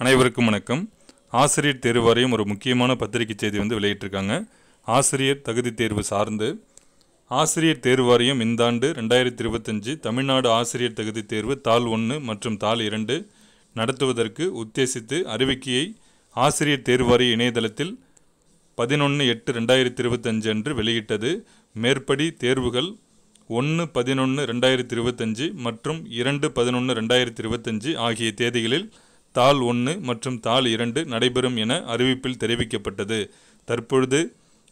அனைவருக்கும் வணக்கம். ஆசிரியர் தேர்வு வாரியம் ஒரு முக்கியமான பத்திரிகை செய்தி வெளியிட்டிருக்காங்க. ஆசிரியர் தகுதி தேர்வு சார்ந்து ஆசிரியர் தேர்வு வாரியம் இந்த ஆண்டு 2025 தமிழ்நாடு ஆசிரியர் தகுதி தேர்வு தாள் 1 மற்றும் தாள் 2 நடத்துவதற்கு உத்தேசித்து அறிவிக்கையை ஆசிரியர் தேர்வு வாரிய இணையதளத்தில் 11/8/2025 அன்று வெளியிட்டது. மேற்படி தேர்வுகள் 1/11/2025 மற்றும் 2/11/2025 ஆகிய தேதிகளில் தாள் 1 மற்றும் தாள் 2 நடைபெறும் என அறிவிப்பில் தெரிவிக்கப்பட்டது. தற்பொழுது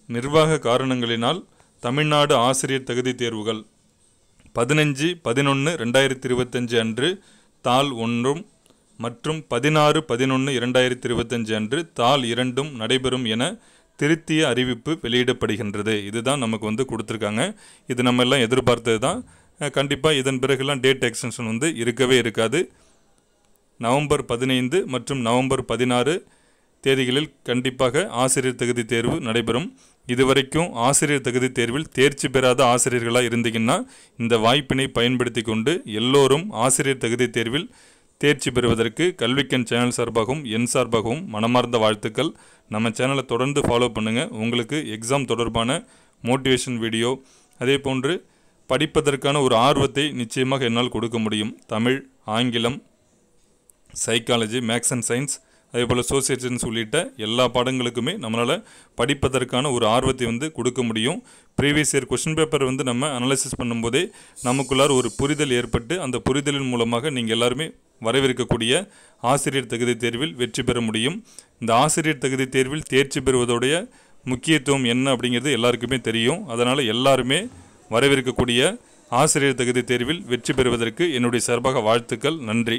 நிர்வாக காரணங்களினால் தமிழ்நாடு ஆசிரியர் தகுதி தேர்வுகள் 15/11/2025 அன்று தாள் 1 மற்றும் 16/11/2025 அன்று தாள் 2 நடைபெறும் என திருத்திய அறிவிப்பு வெளியிடப்படுகின்றது. இதுதான் நமக்கு கொடுத்துருக்காங்க. இது நம்ம எல்லாம் எதிர்பார்த்தது தான். கண்டிப்பாக இதன் பிறகுலாம் டேட் எக்ஸ்டென்ஷன் இருக்கவே இருக்காது. நவம்பர் 15 மற்றும் நவம்பர் 16 தேதிகளில் கண்டிப்பாக ஆசிரியர் தகுதி தேர்வு நடைபெறும். இதுவரைக்கும் ஆசிரியர் தகுதி தேர்வில் தேர்ச்சி பெறாத ஆசிரியர்களாக இருந்தீங்கன்னா இந்த வாய்ப்பினை பயன்படுத்தி கொண்டு எல்லோரும் ஆசிரியர் தகுதி தேர்வில் தேர்ச்சி பெறுவதற்கு கல்விக்கண் சேனல் சார்பாகவும் என் சார்பாகவும் மனமார்ந்த வாழ்த்துக்கள். நம்ம சேனலை தொடர்ந்து ஃபாலோ பண்ணுங்கள். உங்களுக்கு எக்ஸாம் தொடர்பான மோட்டிவேஷன் வீடியோ, அதே போன்று படிப்பதற்கான ஒரு ஆர்வத்தை நிச்சயமாக என்னால் கொடுக்க முடியும். தமிழ், ஆங்கிலம், சைக்காலஜி, மேக்ஸ் அண்ட் சயின்ஸ், அதே போல் சோசியல் சயின்ஸ் உள்ளிட்ட எல்லா பாடங்களுக்குமே நம்மளால் படிப்பதற்கான ஒரு ஆர்வத்தை கொடுக்க முடியும். ப்ரீவியஸ் இயர் கொஸ்டின் பேப்பர் நம்ம அனலைசிஸ் பண்ணும்போதே நமக்குள்ளார் ஒரு புரிதல் ஏற்பட்டு அந்த புரிதலின் மூலமாக நீங்கள் எல்லாருமே வரவிருக்கக்கூடிய ஆசிரியர் தகுதி தேர்வில் வெற்றி பெற முடியும். இந்த ஆசிரியர் தகுதி தேர்வில் தேர்ச்சி பெறுவதோடைய முக்கியத்துவம் என்ன அப்படிங்கிறது எல்லாருக்குமே தெரியும். அதனால் எல்லாருமே வரவிருக்கக்கூடிய ஆசிரியர் தகுதி தேர்வில் வெற்றி பெறுவதற்கு என்னுடைய சார்பாக வாழ்த்துக்கள். நன்றி.